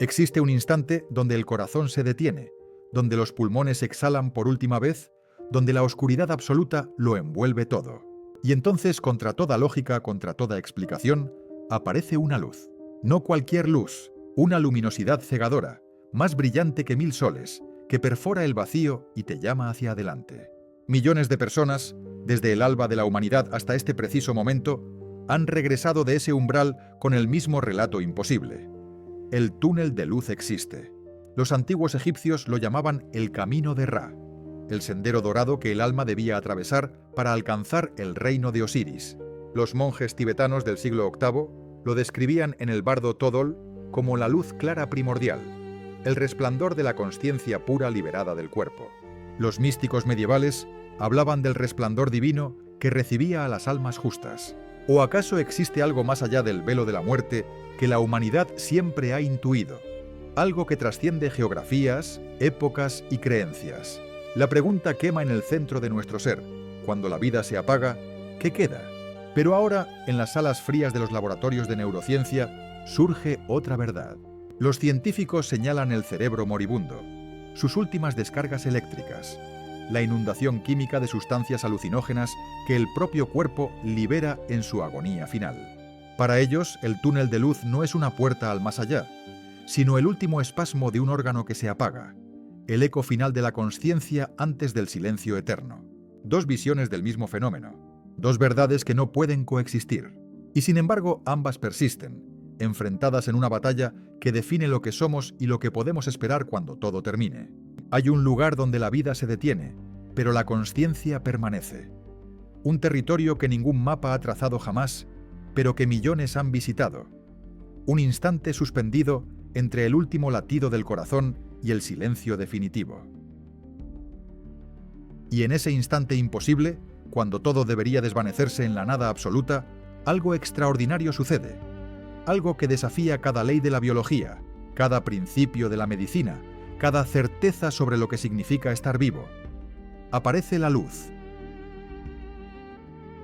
Existe un instante donde el corazón se detiene, donde los pulmones exhalan por última vez, donde la oscuridad absoluta lo envuelve todo. Y entonces, contra toda lógica, contra toda explicación, aparece una luz. No cualquier luz, una luminosidad cegadora, más brillante que 1000 soles, que perfora el vacío y te llama hacia adelante. Millones de personas, desde el alba de la humanidad hasta este preciso momento, han regresado de ese umbral con el mismo relato imposible. El túnel de luz existe. Los antiguos egipcios lo llamaban el camino de Ra, el sendero dorado que el alma debía atravesar para alcanzar el reino de Osiris. Los monjes tibetanos del siglo VIII lo describían en el bardo Todol como la luz clara primordial, el resplandor de la consciencia pura liberada del cuerpo. Los místicos medievales hablaban del resplandor divino que recibía a las almas justas. ¿O acaso existe algo más allá del velo de la muerte que la humanidad siempre ha intuido? Algo que trasciende geografías, épocas y creencias. La pregunta quema en el centro de nuestro ser. Cuando la vida se apaga, ¿qué queda? Pero ahora, en las salas frías de los laboratorios de neurociencia, surge otra verdad. Los científicos señalan el cerebro moribundo, sus últimas descargas eléctricas, la inundación química de sustancias alucinógenas que el propio cuerpo libera en su agonía final. Para ellos, el túnel de luz no es una puerta al más allá, sino el último espasmo de un órgano que se apaga, el eco final de la consciencia antes del silencio eterno. Dos visiones del mismo fenómeno, dos verdades que no pueden coexistir. Y sin embargo, ambas persisten, enfrentadas en una batalla que define lo que somos y lo que podemos esperar cuando todo termine. Hay un lugar donde la vida se detiene, pero la consciencia permanece. Un territorio que ningún mapa ha trazado jamás, pero que millones han visitado. Un instante suspendido entre el último latido del corazón y el silencio definitivo. Y en ese instante imposible, cuando todo debería desvanecerse en la nada absoluta, algo extraordinario sucede. Algo que desafía cada ley de la biología, cada principio de la medicina, cada certeza sobre lo que significa estar vivo. Aparece la luz.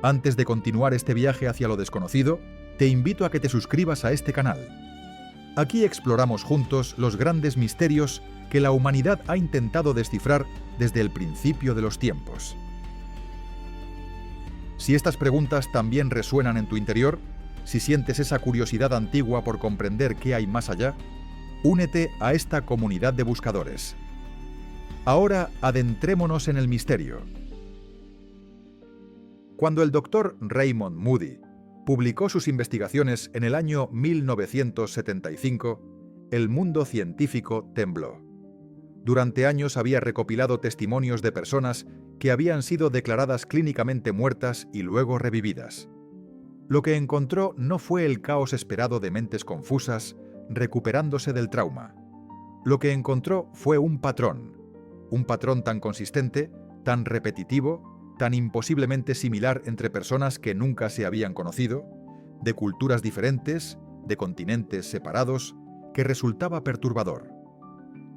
Antes de continuar este viaje hacia lo desconocido, te invito a que te suscribas a este canal. Aquí exploramos juntos los grandes misterios que la humanidad ha intentado descifrar desde el principio de los tiempos. Si estas preguntas también resuenan en tu interior, si sientes esa curiosidad antigua por comprender qué hay más allá, únete a esta comunidad de buscadores. Ahora adentrémonos en el misterio. Cuando el Dr. Raymond Moody publicó sus investigaciones en el año 1975, el mundo científico tembló. Durante años había recopilado testimonios de personas que habían sido declaradas clínicamente muertas y luego revividas. Lo que encontró no fue el caos esperado de mentes confusas recuperándose del trauma. Lo que encontró fue un patrón tan consistente, tan repetitivo, tan imposiblemente similar entre personas que nunca se habían conocido, de culturas diferentes, de continentes separados, que resultaba perturbador.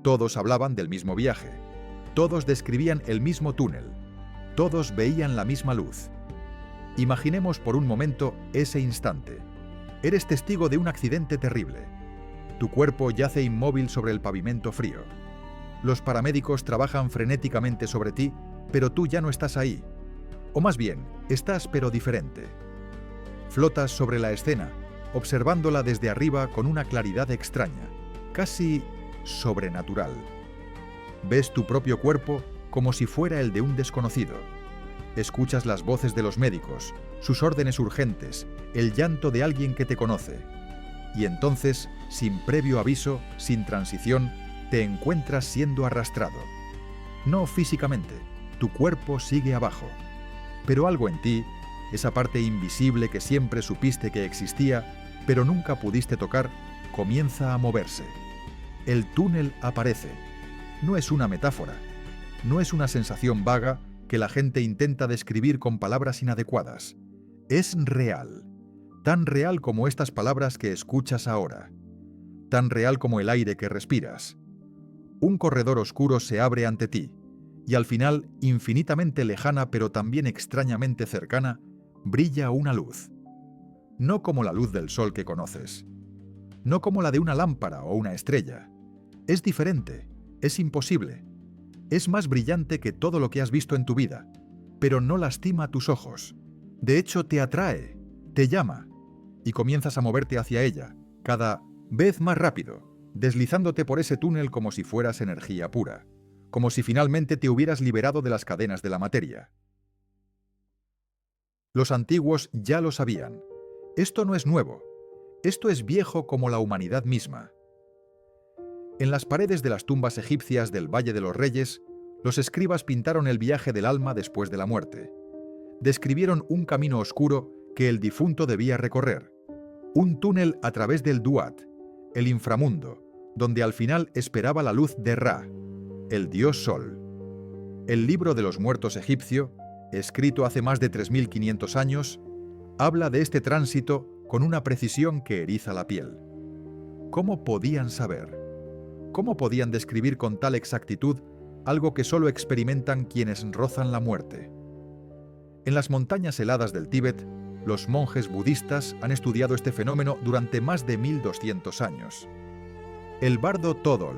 Todos hablaban del mismo viaje, todos describían el mismo túnel, todos veían la misma luz. Imaginemos por un momento ese instante. Eres testigo de un accidente terrible. Tu cuerpo yace inmóvil sobre el pavimento frío. Los paramédicos trabajan frenéticamente sobre ti, pero tú ya no estás ahí. O más bien, estás pero diferente. Flotas sobre la escena, observándola desde arriba con una claridad extraña, casi sobrenatural. Ves tu propio cuerpo como si fuera el de un desconocido. Escuchas las voces de los médicos, sus órdenes urgentes, el llanto de alguien que te conoce. Y entonces, sin previo aviso, sin transición, te encuentras siendo arrastrado. No físicamente, tu cuerpo sigue abajo. Pero algo en ti, esa parte invisible que siempre supiste que existía, pero nunca pudiste tocar, comienza a moverse. El túnel aparece. No es una metáfora. No es una sensación vaga que la gente intenta describir con palabras inadecuadas. Es real. Tan real como estas palabras que escuchas ahora. Tan real como el aire que respiras. Un corredor oscuro se abre ante ti, y al final, infinitamente lejana pero también extrañamente cercana, brilla una luz. No como la luz del sol que conoces. no como la de una lámpara o una estrella. Es diferente, es imposible. Es más brillante que todo lo que has visto en tu vida, pero no lastima tus ojos. De hecho, te atrae, te llama, y comienzas a moverte hacia ella, cada vez más rápido, deslizándote por ese túnel como si fueras energía pura, como si finalmente te hubieras liberado de las cadenas de la materia. Los antiguos ya lo sabían. Esto no es nuevo. Esto es viejo como la humanidad misma. En las paredes de las tumbas egipcias del Valle de los Reyes, los escribas pintaron el viaje del alma después de la muerte. Describieron un camino oscuro que el difunto debía recorrer, un túnel a través del Duat, el inframundo, donde al final esperaba la luz de Ra, el dios Sol. El libro de los muertos egipcio, escrito hace más de 3.500 años, habla de este tránsito con una precisión que eriza la piel. ¿Cómo podían saber? ¿Cómo podían describir con tal exactitud algo que solo experimentan quienes rozan la muerte? En las montañas heladas del Tíbet, los monjes budistas han estudiado este fenómeno durante más de 1.200 años. El bardo Todol,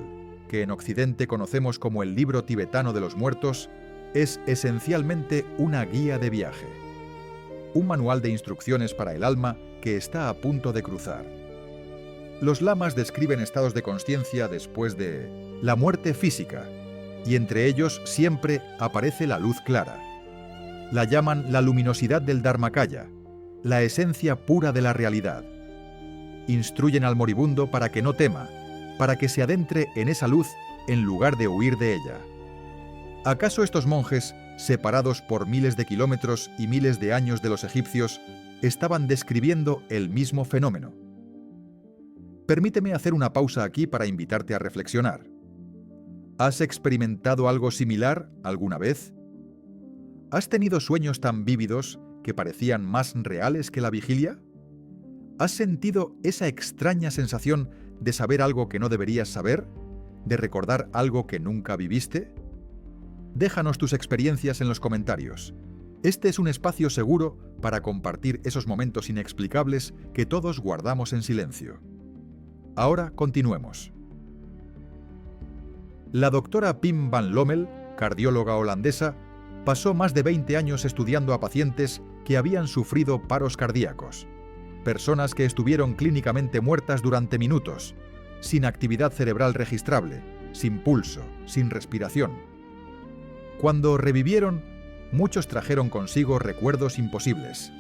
que en Occidente conocemos como el libro tibetano de los muertos, es esencialmente una guía de viaje. Un manual de instrucciones para el alma que está a punto de cruzar. Los lamas describen estados de consciencia después de la muerte física, y entre ellos siempre aparece la luz clara. La llaman la luminosidad del Dharmakaya, la esencia pura de la realidad. Instruyen al moribundo para que no tema, para que se adentre en esa luz en lugar de huir de ella. ¿Acaso estos monjes, separados por miles de kilómetros y miles de años de los egipcios, estaban describiendo el mismo fenómeno? Permíteme hacer una pausa aquí para invitarte a reflexionar. ¿Has experimentado algo similar alguna vez? ¿Has tenido sueños tan vívidos que parecían más reales que la vigilia? ¿Has sentido esa extraña sensación de saber algo que no deberías saber? ¿De recordar algo que nunca viviste? Déjanos tus experiencias en los comentarios. Este es un espacio seguro para compartir esos momentos inexplicables que todos guardamos en silencio. Ahora continuemos. La doctora Pim van Lommel, cardióloga holandesa, pasó más de 20 años estudiando a pacientes que habían sufrido paros cardíacos, personas que estuvieron clínicamente muertas durante minutos, sin actividad cerebral registrable, sin pulso, sin respiración. Cuando revivieron, muchos trajeron consigo recuerdos imposibles,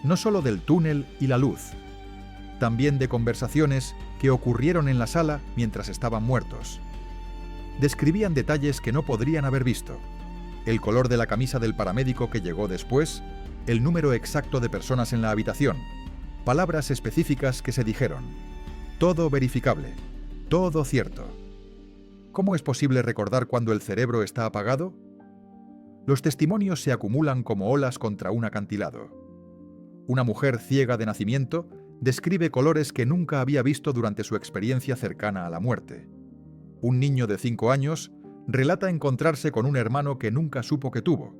no solo del túnel y la luz, también de conversaciones que ocurrieron en la sala mientras estaban muertos. Describían detalles que no podrían haber visto: el color de la camisa del paramédico que llegó después, el número exacto de personas en la habitación, palabras específicas que se dijeron. Todo verificable, todo cierto. ¿Cómo es posible recordar cuando el cerebro está apagado? Los testimonios se acumulan como olas contra un acantilado. Una mujer ciega de nacimiento describe colores que nunca había visto durante su experiencia cercana a la muerte. Un niño de 5 años relata encontrarse con un hermano que nunca supo que tuvo,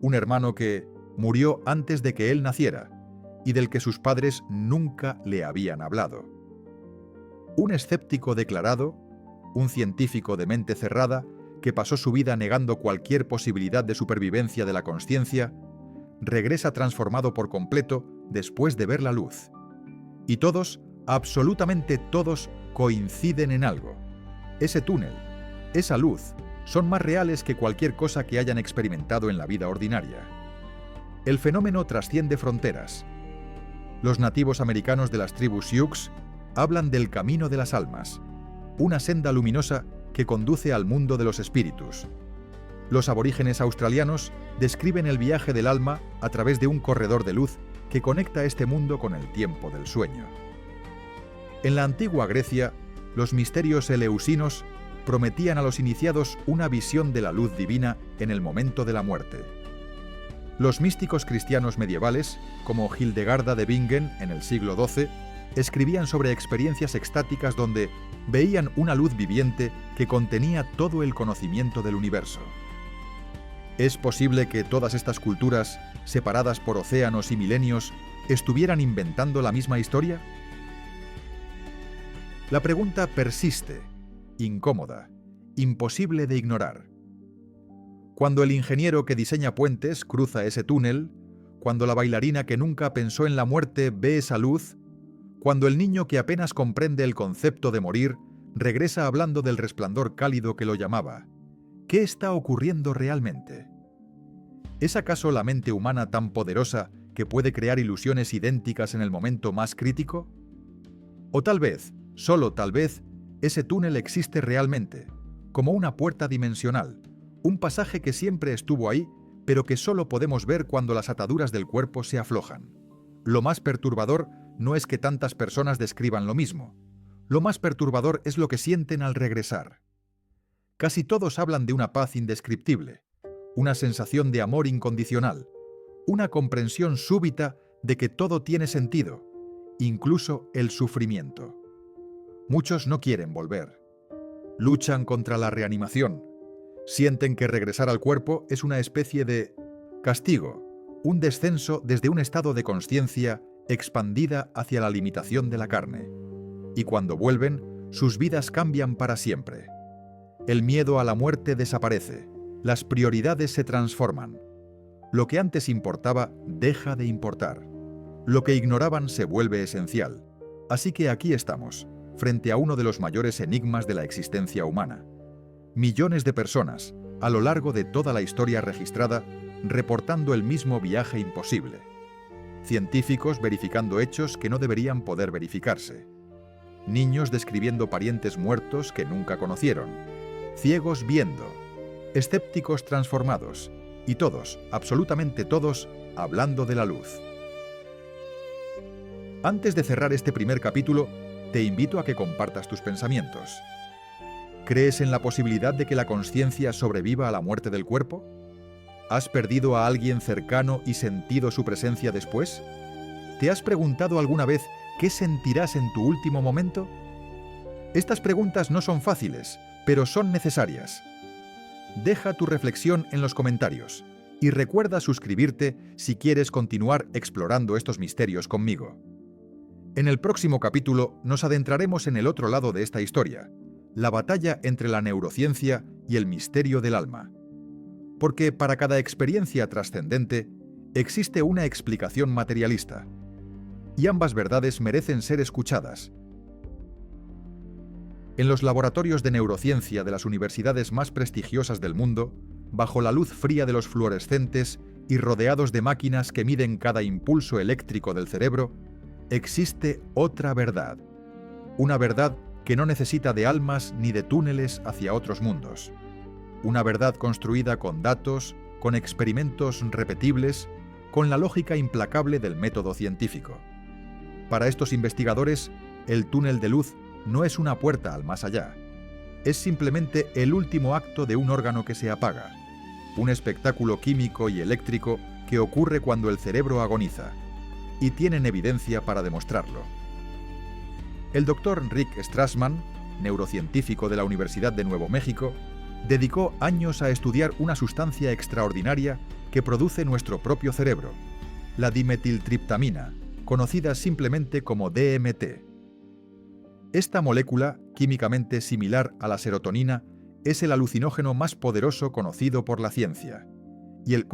un hermano que murió antes de que él naciera y del que sus padres nunca le habían hablado. Un escéptico declarado, un científico de mente cerrada que pasó su vida negando cualquier posibilidad de supervivencia de la consciencia, regresa transformado por completo después de ver la luz. Y todos, absolutamente todos, coinciden en algo. Ese túnel, esa luz, son más reales que cualquier cosa que hayan experimentado en la vida ordinaria. El fenómeno trasciende fronteras. Los nativos americanos de las tribus Sioux hablan del camino de las almas, una senda luminosa que conduce al mundo de los espíritus. Los aborígenes australianos describen el viaje del alma a través de un corredor de luz que conecta este mundo con el tiempo del sueño. En la antigua Grecia, los misterios eleusinos prometían a los iniciados una visión de la luz divina en el momento de la muerte. Los místicos cristianos medievales, como Hildegarda de Bingen en el siglo XII, escribían sobre experiencias extáticas donde veían una luz viviente que contenía todo el conocimiento del universo. ¿Es posible que todas estas culturas, separadas por océanos y milenios, estuvieran inventando la misma historia? La pregunta persiste, incómoda, imposible de ignorar. Cuando el ingeniero que diseña puentes cruza ese túnel, cuando la bailarina que nunca pensó en la muerte ve esa luz, cuando el niño que apenas comprende el concepto de morir regresa hablando del resplandor cálido que lo llamaba, ¿qué está ocurriendo realmente? ¿Es acaso la mente humana tan poderosa que puede crear ilusiones idénticas en el momento más crítico? O tal vez, solo tal vez, ese túnel existe realmente, como una puerta dimensional, un pasaje que siempre estuvo ahí, pero que solo podemos ver cuando las ataduras del cuerpo se aflojan. Lo más perturbador no es que tantas personas describan lo mismo. Lo más perturbador es lo que sienten al regresar. Casi todos hablan de una paz indescriptible, una sensación de amor incondicional, una comprensión súbita de que todo tiene sentido, incluso el sufrimiento. Muchos no quieren volver. Luchan contra la reanimación. Sienten que regresar al cuerpo es una especie de castigo, un descenso desde un estado de consciencia expandida hacia la limitación de la carne. Y cuando vuelven, sus vidas cambian para siempre. El miedo a la muerte desaparece, las prioridades se transforman. Lo que antes importaba deja de importar. Lo que ignoraban se vuelve esencial. Así que aquí estamos, frente a uno de los mayores enigmas de la existencia humana. Millones de personas, a lo largo de toda la historia registrada, reportando el mismo viaje imposible. Científicos verificando hechos que no deberían poder verificarse. Niños describiendo parientes muertos que nunca conocieron. Ciegos viendo. Escépticos transformados. Y todos, absolutamente todos, hablando de la luz. Antes de cerrar este primer capítulo, te invito a que compartas tus pensamientos. ¿Crees en la posibilidad de que la conciencia sobreviva a la muerte del cuerpo? ¿Has perdido a alguien cercano y sentido su presencia después? ¿Te has preguntado alguna vez qué sentirás en tu último momento? Estas preguntas no son fáciles, pero son necesarias. Deja tu reflexión en los comentarios y recuerda suscribirte si quieres continuar explorando estos misterios conmigo. En el próximo capítulo nos adentraremos en el otro lado de esta historia, la batalla entre la neurociencia y el misterio del alma. Porque para cada experiencia trascendente existe una explicación materialista, y ambas verdades merecen ser escuchadas. En los laboratorios de neurociencia de las universidades más prestigiosas del mundo, bajo la luz fría de los fluorescentes y rodeados de máquinas que miden cada impulso eléctrico del cerebro, existe otra verdad. Una verdad que no necesita de almas ni de túneles hacia otros mundos. Una verdad construida con datos, con experimentos repetibles, con la lógica implacable del método científico. Para estos investigadores, el túnel de luz no es una puerta al más allá. Es simplemente el último acto de un órgano que se apaga, un espectáculo químico y eléctrico que ocurre cuando el cerebro agoniza, y tienen evidencia para demostrarlo. El Dr. Rick Strassman, neurocientífico de la Universidad de Nuevo México, dedicó años a estudiar una sustancia extraordinaria que produce nuestro propio cerebro, la dimetiltriptamina, conocida simplemente como DMT. Esta molécula, químicamente similar a la serotonina, es el alucinógeno más poderoso conocido por la ciencia. Y el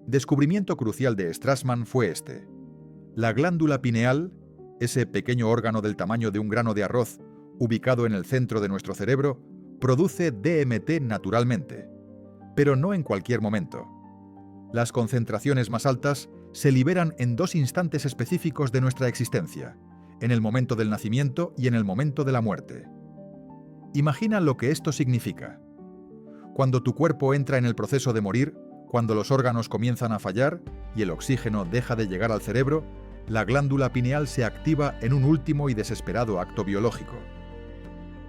descubrimiento crucial de Strassman fue este. La glándula pineal, ese pequeño órgano del tamaño de un grano de arroz, ubicado en el centro de nuestro cerebro, produce DMT naturalmente, pero no en cualquier momento. Las concentraciones más altas se liberan en dos instantes específicos de nuestra existencia, en el momento del nacimiento y en el momento de la muerte. Imagina lo que esto significa. Cuando tu cuerpo entra en el proceso de morir, cuando los órganos comienzan a fallar y el oxígeno deja de llegar al cerebro, la glándula pineal se activa en un último y desesperado acto biológico.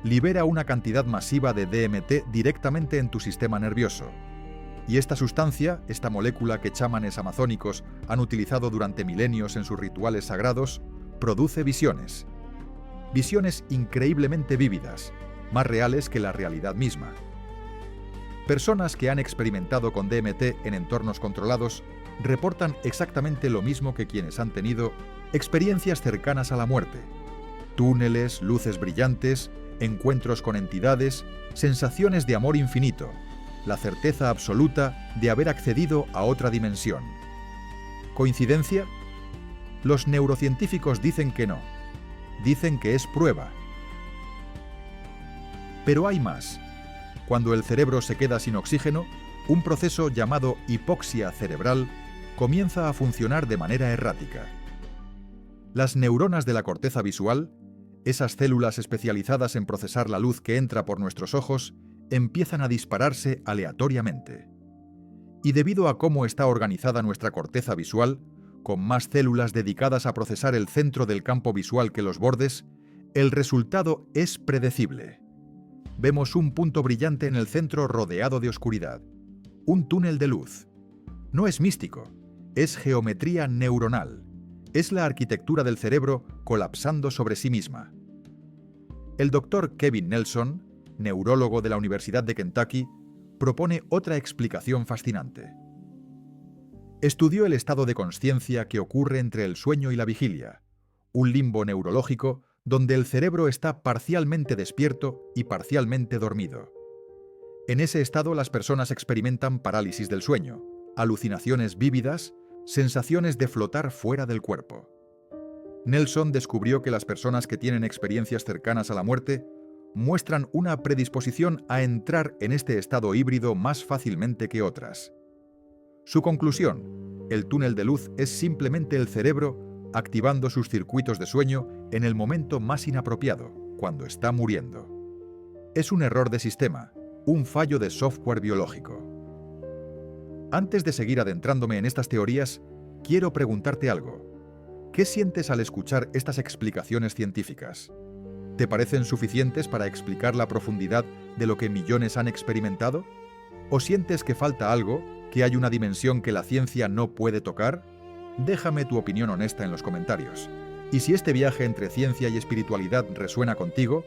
Libera una cantidad masiva de DMT directamente en tu sistema nervioso. Y esta sustancia, esta molécula que chamanes amazónicos han utilizado durante milenios en sus rituales sagrados, produce visiones. Visiones increíblemente vívidas, más reales que la realidad misma. Personas que han experimentado con DMT en entornos controlados reportan exactamente lo mismo que quienes han tenido experiencias cercanas a la muerte. túneles, luces brillantes, encuentros con entidades, sensaciones de amor infinito, la certeza absoluta de haber accedido a otra dimensión. ¿Coincidencia? Los neurocientíficos dicen que no. Dicen que es prueba. Pero hay más. Cuando el cerebro se queda sin oxígeno, un proceso llamado hipoxia cerebral comienza a funcionar de manera errática. Las neuronas de la corteza visual, esas células especializadas en procesar la luz que entra por nuestros ojos, empiezan a dispararse aleatoriamente. Y debido a cómo está organizada nuestra corteza visual, con más células dedicadas a procesar el centro del campo visual que los bordes, el resultado es predecible. Vemos un punto brillante en el centro rodeado de oscuridad. Un túnel de luz. No es místico, es geometría neuronal. Es la arquitectura del cerebro colapsando sobre sí misma. El doctor Kevin Nelson, neurólogo de la Universidad de Kentucky, propone otra explicación fascinante. Estudió el estado de consciencia que ocurre entre el sueño y la vigilia, un limbo neurológico donde el cerebro está parcialmente despierto y parcialmente dormido. En ese estado las personas experimentan parálisis del sueño, alucinaciones vívidas, sensaciones de flotar fuera del cuerpo. Nelson descubrió que las personas que tienen experiencias cercanas a la muerte muestran una predisposición a entrar en este estado híbrido más fácilmente que otras. Su conclusión: el túnel de luz es simplemente el cerebro activando sus circuitos de sueño en el momento más inapropiado, cuando está muriendo. Es un error de sistema, un fallo de software biológico. Antes de seguir adentrándome en estas teorías, quiero preguntarte algo. ¿Qué sientes al escuchar estas explicaciones científicas? ¿Te parecen suficientes para explicar la profundidad de lo que millones han experimentado? ¿O sientes que falta algo, que hay una dimensión que la ciencia no puede tocar? Déjame tu opinión honesta en los comentarios. Y si este viaje entre ciencia y espiritualidad resuena contigo,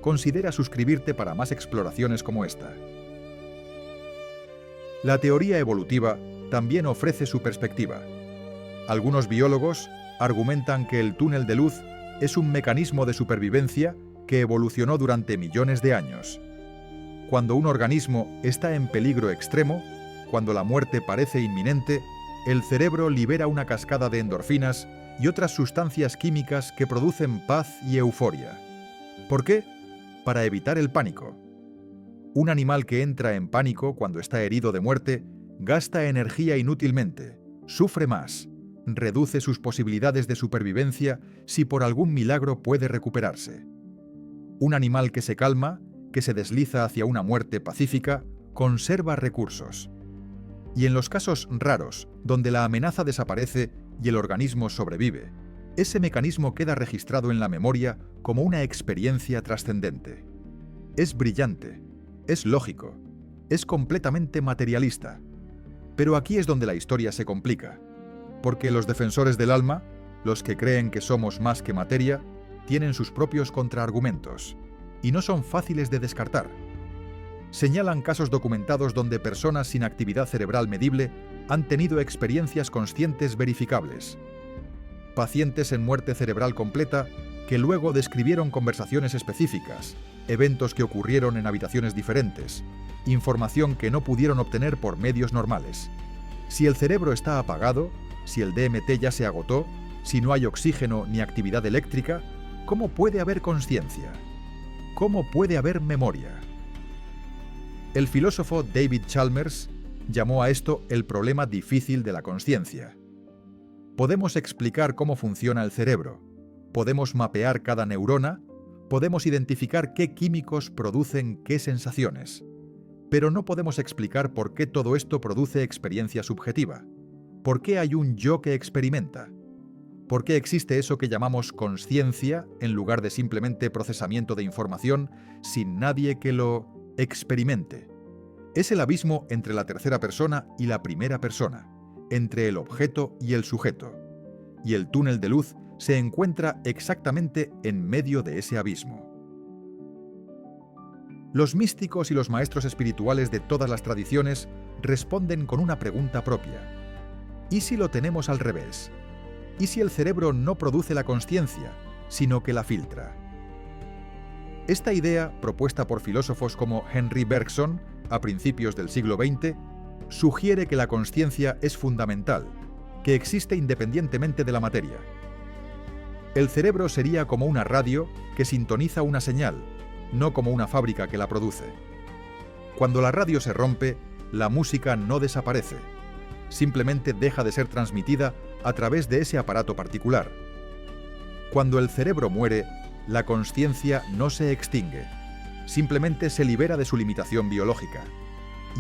considera suscribirte para más exploraciones como esta. La teoría evolutiva también ofrece su perspectiva. Algunos biólogos argumentan que el túnel de luz es un mecanismo de supervivencia que evolucionó durante millones de años. Cuando un organismo está en peligro extremo, cuando la muerte parece inminente, el cerebro libera una cascada de endorfinas y otras sustancias químicas que producen paz y euforia. ¿Por qué? Para evitar el pánico. Un animal que entra en pánico cuando está herido de muerte gasta energía inútilmente, sufre más, reduce sus posibilidades de supervivencia si por algún milagro puede recuperarse. Un animal que se calma, que se desliza hacia una muerte pacífica, conserva recursos. Y en los casos raros, donde la amenaza desaparece y el organismo sobrevive, ese mecanismo queda registrado en la memoria como una experiencia trascendente. Es brillante, es lógico, es completamente materialista. Pero aquí es donde la historia se complica, porque los defensores del alma, los que creen que somos más que materia, tienen sus propios contraargumentos, y no son fáciles de descartar. Señalan casos documentados donde personas sin actividad cerebral medible han tenido experiencias conscientes verificables. Pacientes en muerte cerebral completa que luego describieron conversaciones específicas, eventos que ocurrieron en habitaciones diferentes, información que no pudieron obtener por medios normales. Si el cerebro está apagado, si el DMT ya se agotó, si no hay oxígeno ni actividad eléctrica, ¿cómo puede haber consciencia? ¿Cómo puede haber memoria? El filósofo David Chalmers llamó a esto el problema difícil de la consciencia. Podemos explicar cómo funciona el cerebro, podemos mapear cada neurona, podemos identificar qué químicos producen qué sensaciones, pero no podemos explicar por qué todo esto produce experiencia subjetiva. ¿Por qué hay un yo que experimenta? ¿Por qué existe eso que llamamos consciencia en lugar de simplemente procesamiento de información sin nadie que lo experimente? Es el abismo entre la tercera persona y la primera persona, entre el objeto y el sujeto. Y el túnel de luz se encuentra exactamente en medio de ese abismo. Los místicos y los maestros espirituales de todas las tradiciones responden con una pregunta propia. ¿Y si lo tenemos al revés? ¿Y si el cerebro no produce la consciencia, sino que la filtra. Esta idea, propuesta por filósofos como Henry Bergson a principios del siglo XX, sugiere que la consciencia es fundamental, que existe independientemente de la materia. El cerebro sería como una radio que sintoniza una señal, no como una fábrica que la produce. Cuando la radio se rompe, la música no desaparece, simplemente deja de ser transmitida a través de ese aparato particular. Cuando el cerebro muere, la consciencia no se extingue, simplemente se libera de su limitación biológica.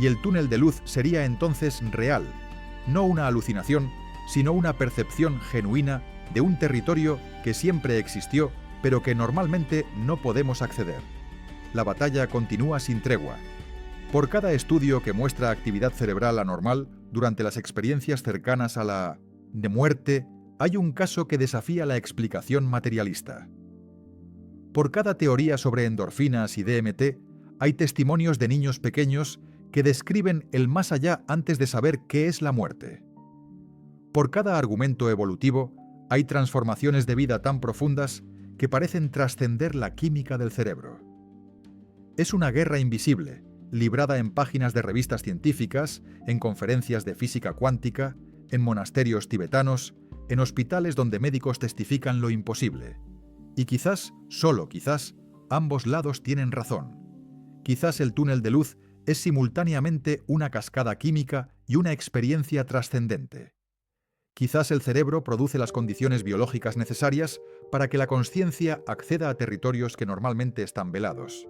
Y el túnel de luz sería entonces real, no una alucinación, sino una percepción genuina de un territorio que siempre existió, pero que normalmente no podemos acceder. La batalla continúa sin tregua. Por cada estudio que muestra actividad cerebral anormal durante las experiencias cercanas a la de muerte, hay un caso que desafía la explicación materialista. Por cada teoría sobre endorfinas y DMT, hay testimonios de niños pequeños que describen el más allá antes de saber qué es la muerte. Por cada argumento evolutivo, hay transformaciones de vida tan profundas que parecen trascender la química del cerebro. Es una guerra invisible, librada en páginas de revistas científicas, en conferencias de física cuántica, en monasterios tibetanos, en hospitales donde médicos testifican lo imposible. Y quizás, solo quizás, ambos lados tienen razón. Quizás el túnel de luz es simultáneamente una cascada química y una experiencia trascendente. Quizás el cerebro produce las condiciones biológicas necesarias para que la consciencia acceda a territorios que normalmente están velados.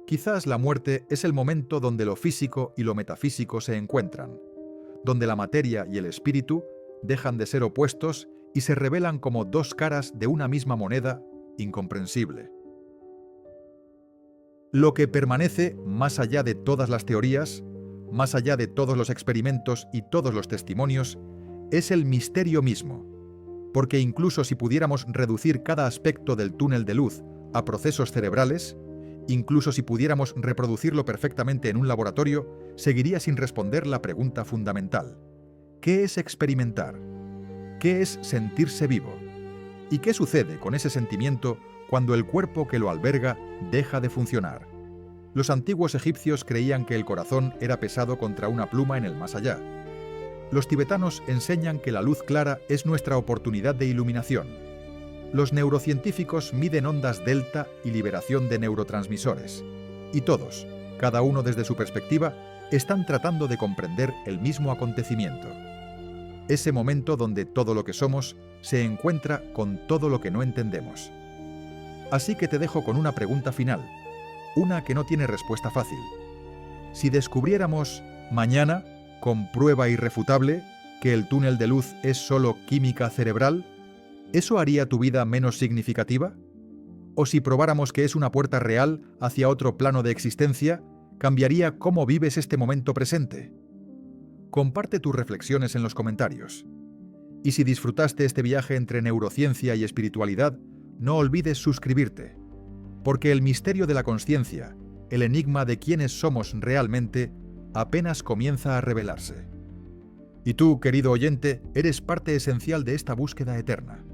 Quizás la muerte es el momento donde lo físico y lo metafísico se encuentran, donde la materia y el espíritu dejan de ser opuestos y se revelan como dos caras de una misma moneda incomprensible. Lo que permanece más allá de todas las teorías, más allá de todos los experimentos y todos los testimonios, es el misterio mismo, porque incluso si pudiéramos reducir cada aspecto del túnel de luz a procesos cerebrales, incluso si pudiéramos reproducirlo perfectamente en un laboratorio, seguiría sin responder la pregunta fundamental: ¿qué es experimentar? ¿Qué es sentirse vivo? ¿Y qué sucede con ese sentimiento cuando el cuerpo que lo alberga deja de funcionar? Los antiguos egipcios creían que el corazón era pesado contra una pluma en el más allá. Los tibetanos enseñan que la luz clara es nuestra oportunidad de iluminación. Los neurocientíficos miden ondas delta y liberación de neurotransmisores. Y todos, cada uno desde su perspectiva, están tratando de comprender el mismo acontecimiento. Ese momento donde todo lo que somos se encuentra con todo lo que no entendemos. Así que te dejo con una pregunta final, una que no tiene respuesta fácil. Si descubriéramos mañana, con prueba irrefutable, que el túnel de luz es solo química cerebral, ¿eso haría tu vida menos significativa? ¿O si probáramos que es una puerta real hacia otro plano de existencia, cambiaría cómo vives este momento presente? Comparte tus reflexiones en los comentarios. Y si disfrutaste este viaje entre neurociencia y espiritualidad, no olvides suscribirte, porque el misterio de la consciencia, el enigma de quiénes somos realmente, apenas comienza a revelarse. Y tú, querido oyente, eres parte esencial de esta búsqueda eterna.